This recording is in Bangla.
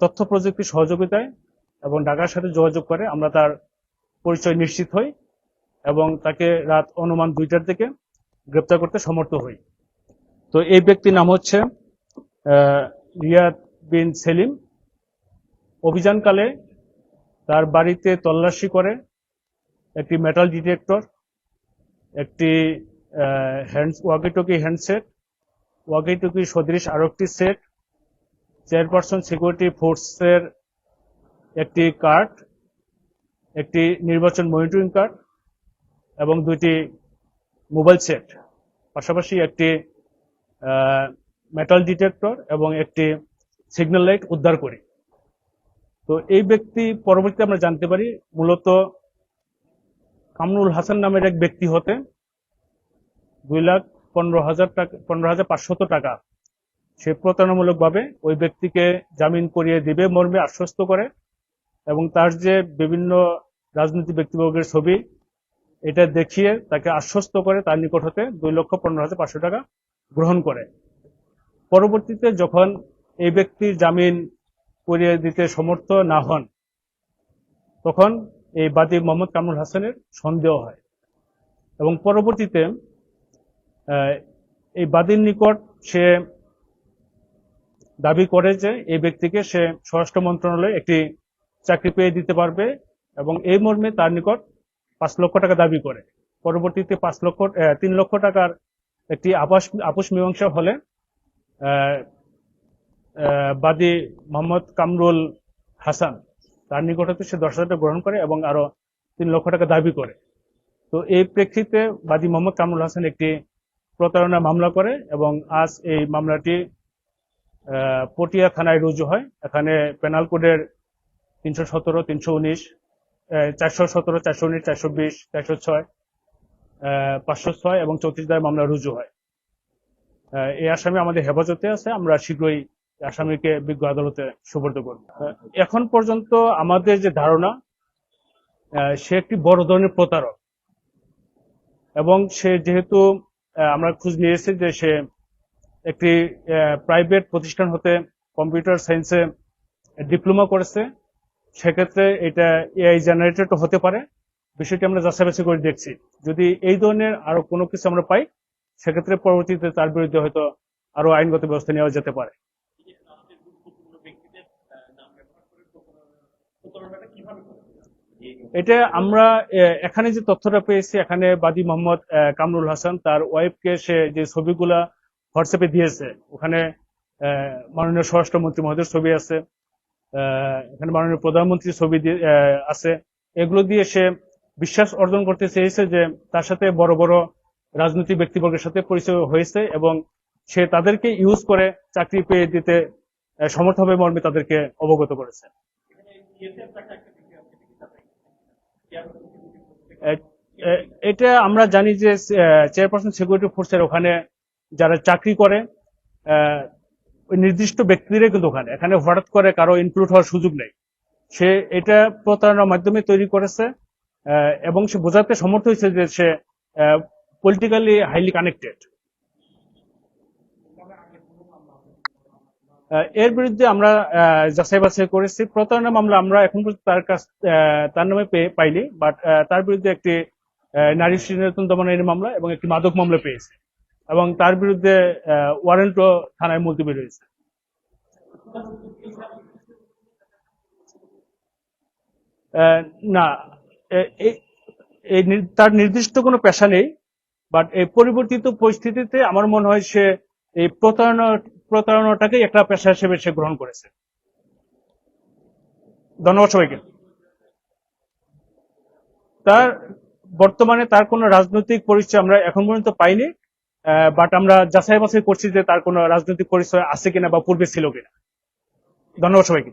তথ্য প্রযুক্তি সহযোগিতায় এবং ঢাকার সাথে যোগাযোগ করে আমরা তার পরিচয় নিশ্চিত হই এবং তাকে রাত অনুমান 2টার দিকে গ্রেপ্তার করতে সমর্থ হই। তো এই ব্যক্তির নাম হচ্ছে রিয়াদ বিন সেলিম। অভিযানকালে তার বাড়িতে তল্লাশি করে একটি মেটাল ডিটেক্টর, একটি ওয়াকিটকি হ্যান্ডসেট, ওয়াকিটকি সদৃশ আরো একটি সেট, চেয়ারপারসন সিকিউরিটি ফোর্সের একটি কার্ড, একটি নির্বাচন মনিটরিং কার্ড এবং 2টি মোবাইল সেট, পাশাপাশি একটি মেটাল ডিটেক্টর এবং একটি সিগন্যাল লাইট উদ্ধার করি। তো এই ব্যক্তি পরবর্তীতে আমরা জানতে পারি মূলত কামরুল হাসান নামের এক ব্যক্তি হতে 2,15,500 টাকা সে প্রতারণামূলকভাবে ওই ব্যক্তিকে জামিন করিয়ে দিবে মর্মে আশ্বস্ত করে এবং তার যে বিভিন্ন রাজনৈতিক ব্যক্তিবর্গের ছবি এটা দেখিয়ে তাকে আশ্বস্ত করে তার নিকট হতে 2,15,500 টাকা গ্রহণ করে। পরবর্তীতে যখন এই ব্যক্তির জামিন করিয়ে দিতে সমর্থ না হন তখন এই বাদী মোহাম্মদ কামরুল হাসানের সন্দেহ হয় এবং পরবর্তীতে এই বাদীর নিকট সে দাবি করে যে এই ব্যক্তিকে সে স্বরাষ্ট্র মন্ত্রণালয়ে একটি চাকরি পেয়ে দিতে পারবে এবং এই মর্মে তার নিকট 5 লক্ষ টাকা দাবি করে। পরবর্তীতে 3 লক্ষ টাকার একটি আপোষ মীমাংসা হলে বাদী মোহাম্মদ কামরুল হাসান তার নিকট হতে সে 10,000 টাকা গ্রহণ করে এবং আরো 3 লক্ষ টাকা দাবি করে। তো এই প্রেক্ষিতে বাদী মোহাম্মদ কামরুল হাসান একটি প্রতারণা মামলা করে এবং আজ এই মামলাটি পটিয়া থানায় রুজু হয়। এখানে পেনাল কোডের 317, 319, 417, 419, 420, 406, 506 এবং 34 ধারায় মামলা রুজু হয়। এই আসামি আমাদের হেফাজতে আছে, আমরা শীঘ্রই আসামিকে বিজ্ঞ আদালতে সুপর্দ করব। এখন পর্যন্ত আমাদের যে ধারণা সে একটি বড় ধরনের প্রতারক এবং সে যেহেতু আমরা খোঁজ নিয়েছি যে সে একটি প্রাইভেট প্রতিষ্ঠান হতে কম্পিউটার সায়েন্সে ডিপ্লোমা করেছে, সেক্ষেত্রে এটা এআই জেনারেটেড হতে পারে। বিষয়টি আমরা যাচাই করে দেখছি। যদি এই ধরনের আরো কোনো কিছু আমরা পাই সেক্ষেত্রে পরবর্তীতে তার বিরুদ্ধে হয়তো আরো আইনগত ব্যবস্থা নেওয়া যেতে পারে। এটা আমরা এখানে যে তথ্যটা পেয়েছি, এখানে বাদী মোহাম্মদ কামরুল হাসান তার ওয়াইফকে সে যে ছবিগুলা হোয়াটসঅ্যাপে দিয়েছে, ওখানে মাননীয় স্বরাষ্ট্রমন্ত্রী মহোদয়ের ছবি আছে, এখানে মাননীয় প্রধানমন্ত্রীর ছবি আছে। এগুলো দিয়ে সে বিশ্বাস অর্জন করতে চেয়েছে যে তার সাথে বড় বড় রাজনৈতিক ব্যক্তিবর্গের সাথে পরিচয় হয়েছে এবং সে তাদেরকে ইউজ করে চাকরি পেয়ে দিতে সমর্থ হবে মর্মে তাদেরকে অবগত করেছে। এটা আমরা জানি যে চেয়ারপারসন সিকিউরিটি ফোর্সের ওখানে যারা চাকরি করে ওই নির্দিষ্ট ব্যক্তিদের কিন্তু এখানে হঠাৎ করে কারো ইনক্লুড হওয়ার সুযোগ নেই। সে এটা প্রতারণার মাধ্যমে তৈরি করেছে এবং সে বোঝাতে সমর্থ হয়েছে যে সে পলিটিক্যালি হাইলি কানেক্টেড। এর বিরুদ্ধে আমরা যাচাই বাছাই করেছি। প্রতারণা মামলা আমরা এখন পর্যন্ত তার নামে পাইনি, বাট তার বিরুদ্ধে একটি নারী শিশু নির্যাতন দমন আইনের মামলা এবং একটি মাদক মামলা পেয়েছে এবং তার বিরুদ্ধে ওয়ারেন্টও থানায় মুলতবি রয়েছে। না, তার নির্দিষ্ট কোনো পেশা নেই, বাট এই পরিবর্তিত পরিস্থিতিতে আমার মনে হয় সে এই প্রতারণাটাকে একটা পেশা হিসেবে সে গ্রহণ করেছে। ধন্যবাদ সবাইকে। তার বর্তমানে তার কোনো রাজনৈতিক পরিচয় আমরা এখন পর্যন্ত পাইনি, বাট আমরা যাচাই বাছাই করছি যে তার কোনো রাজনৈতিক পরিচয় আছে কিনা বা পূর্বে ছিল কিনা। ধন্যবাদ সবাইকে।